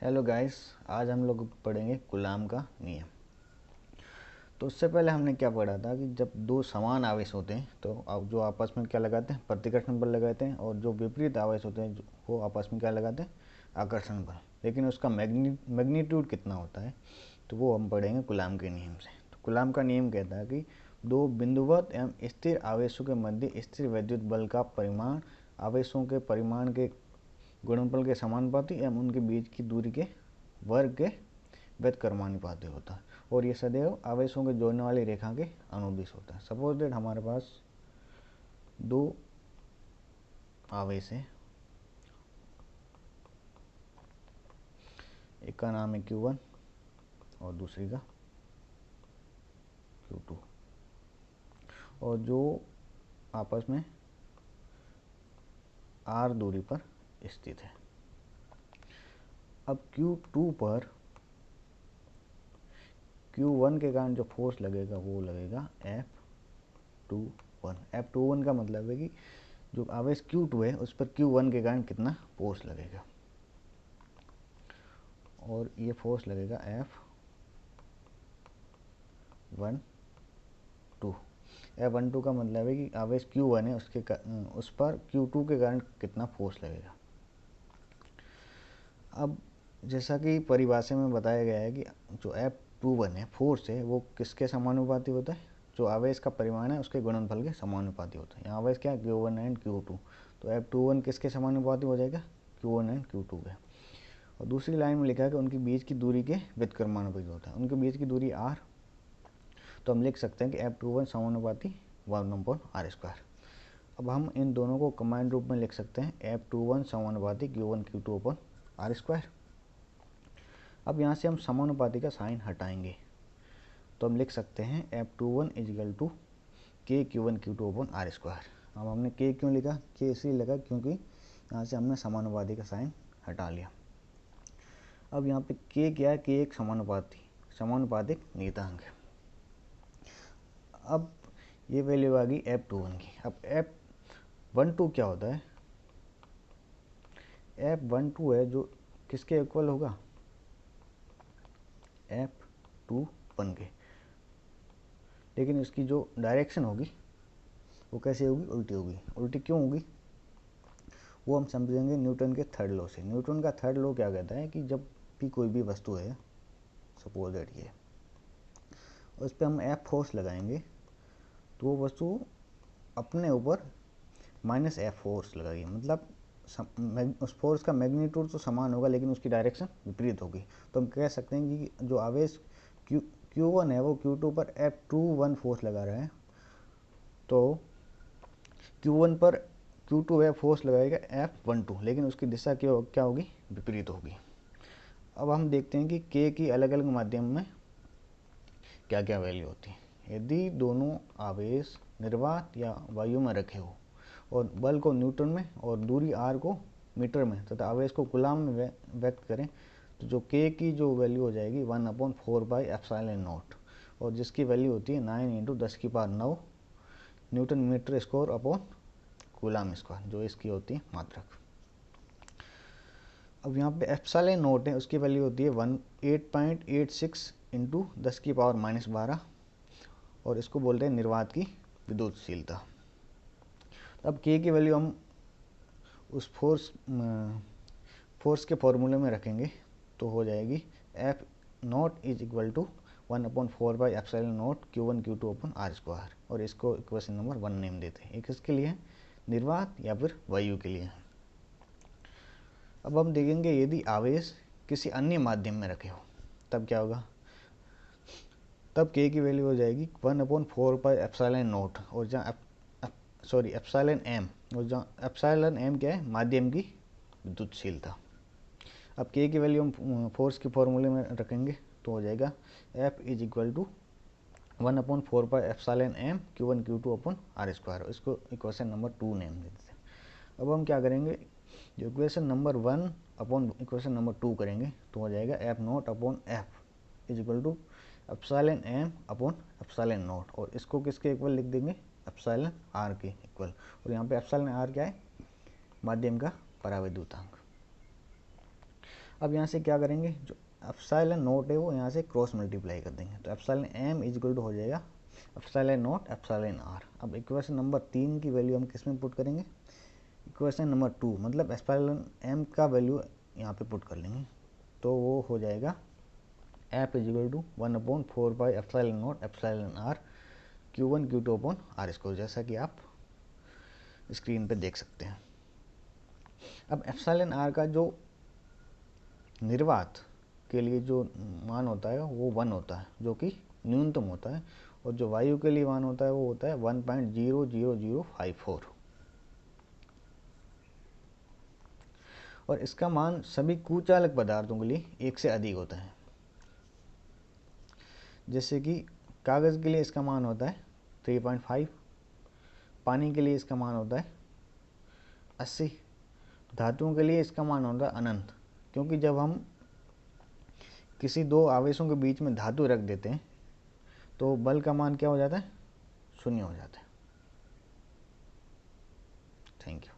Hello guys, आज हम लोग पढ़ेंगे कूलाम का नियम। तो उससे पहले हमने क्या पढ़ा था कि जब दो समान आवेश होते हैं तो अब जो आपस में क्या लगाते हैं, प्रतिकर्षण बल लगाते हैं, और जो विपरीत आवेश होते हैं वो आपस में क्या लगाते हैं, आकर्षण बल। लेकिन उसका मैग्नीट्यूड कितना होता है तो वो हम पढ़ेंगे कूलाम के नियम से। तो कूलाम का नियम कहता है कि दो बिंदुवत एवं स्थिर आवेशों के मध्य स्थिर वैद्युत बल का परिमाण आवेशों के परिमाण के गुणनफल के समानुपाती एवं उनके बीच की दूरी के वर्ग के व्यतकर्मानुपाती होता है, और ये सदैव आवेशों के जोड़ने वाली रेखा के अनुदिश होता है। सपोज दैट हमारे पास दो आवेश है, एक का नाम है Q1 और दूसरी का Q2, और जो आपस में R दूरी पर स्थित है। अब Q2 पर Q1 के कारण जो फोर्स लगेगा वो लगेगा F21। F21 का मतलब है कि जो आवेश Q2 है उस पर Q1 के कारण कितना फोर्स लगेगा, और ये फोर्स लगेगा F12। F12 का मतलब है कि आवेश Q1 है उस पर Q2 के कारण कितना फोर्स लगेगा। अब जैसा कि परिभाषा में बताया गया है कि जो F21 है फोर्स है वो किसके समानुपाती होता है, जो आवेश का परिमाण है उसके गुणनफल के समानुपाती होता है। यहाँ आवेश क्या है, Q1 एंड Q2, तो F21 किसके समानुपाती हो जाएगा, Q1 एंड Q2 के। और दूसरी लाइन में लिखा है कि उनके बीच की दूरी के व्युत्क्रमानुपाती होता है। उनके बीच की दूरी R, तो हम लिख सकते हैं कि F21 समानुपाती 1/r²। अब हम इन दोनों को कंबाइंड रूप में लिख सकते हैं F21 समानुपाती Q1 Q2/r²। अब यहाँ से हम समानुपाती का साइन हटाएंगे तो हम लिख सकते हैं F21 = K Q1 Q2/r²। अब हमने K क्यों लिखा, K इसलिए लगा क्योंकि यहाँ से हमने समानुपाती का साइन हटा लिया। अब यहाँ पे K क्या है, K एक समानुपातिक नियतांक है। अब ये वैल्यू आ गई F21 की। अब F12 क्या होता है, F12 है जो किसके इक्वल होगा, F21 के, लेकिन इसकी जो डायरेक्शन होगी वो कैसे होगी, उल्टी होगी। उल्टी क्यों होगी वो हम समझेंगे न्यूटन के थर्ड लॉ से। न्यूटन का थर्ड लॉ क्या कहता है कि जब भी कोई भी वस्तु है, सपोज दैट ये, उस पर हम F फोर्स लगाएंगे तो वो वस्तु अपने ऊपर -F फोर्स लगाएगी। मतलब उस फोर्स का मैग्नीट्यूड तो समान होगा लेकिन उसकी डायरेक्शन विपरीत होगी। तो हम कह सकते हैं कि जो आवेश Q1 है वो Q2 पर F21 फोर्स लगा रहा है, तो Q1 पर Q2 है फोर्स लगाएगा F12, लेकिन उसकी दिशा क्या होगी, विपरीत होगी। अब हम देखते हैं कि K की अलग अलग माध्यम में क्या क्या वैल्यू होती है। यदि दोनों आवेश निर्वात या वायु में रखे हो और बल को न्यूटन में और दूरी r को मीटर में तथा आवेश को कूलाम में व्यक्त करें तो जो K की जो वैल्यू हो जाएगी 1/4/ε0, और जिसकी वैल्यू होती है 9 × 10⁹ newton metre square upon coulomb square, जो इसकी होती है मात्रक। अब यहाँ पे ε0 है, उसकी वैल्यू होती है 8.86 × 10⁻⁻12, और इसको बोलते हैं निर्वात की विद्युतशीलता। अब K की वैल्यू हम उस फोर्स के फॉर्मूले में रखेंगे तो हो जाएगी F0 = 1/4/ε0 Q1 Q2/r², और इसको इक्वेशन नंबर 1 नेम देते हैं। एक इसके लिए निर्वात या फिर वायु के लिए। अब हम देखेंगे यदि आवेश किसी अन्य माध्यम में रखे हो तब क्या होगा, तब K की वैल्यू हो जाएगी 1/4/ε0, और जहाँ ε m, और जहाँ ε m क्या है, माध्यम की विद्युतशीलता। अब K की वैल्यू हम फोर्स के फॉर्मूले में रखेंगे तो हो जाएगा F = 1/4/ε Q1 Q2/r², इसको इक्वेशन नंबर 2 नेम देते हैं। अब हम क्या करेंगे, जो equation number 1 upon equation number 2 करेंगे तो हो जाएगा F0/F = εm/ε0, और इसको किसके इक्वल लिख देंगे, εr के इक्वल। और यहाँ पे εr क्या है, माध्यम का परावैद्युतांक। अब यहाँ से क्या करेंगे, जो एप्सिलॉन नॉट है वो यहाँ से क्रॉस मल्टीप्लाई कर देंगे, तो epsilon M is equal to हो जाएगा एप्सिलॉन नॉट एप्सिलॉन आर। अब इक्वेशन नंबर 3 की वैल्यू हम किस में पुट करेंगे, इक्वेशन नंबर 2, मतलब एप्सिलॉन एम का वैल्यू यहाँ पे पुट कर लेंगे, तो वो हो जाएगा F is equal to 1/4 by epsilon naught epsilon R Q1 Q2 upon R square, जैसा कि आप स्क्रीन पे देख सकते हैं। अब एप्सिलॉन आर का जो निर्वात के लिए जो मान होता है वो 1 होता है, जो कि न्यूनतम होता है, और जो वायु के लिए मान होता है वो होता है 1.00054, और इसका मान सभी कुचालक पदार्थों के लिए 1 से अधिक होता है। जैसे कि कागज़ के लिए इसका मान होता है 3.5, पानी के लिए इसका मान होता है 80, धातुओं के लिए इसका मान होता है अनंत, क्योंकि जब हम किसी दो आवेशों के बीच में धातु रख देते हैं तो बल का मान क्या हो जाता है, 0 हो जाता है। Thank you.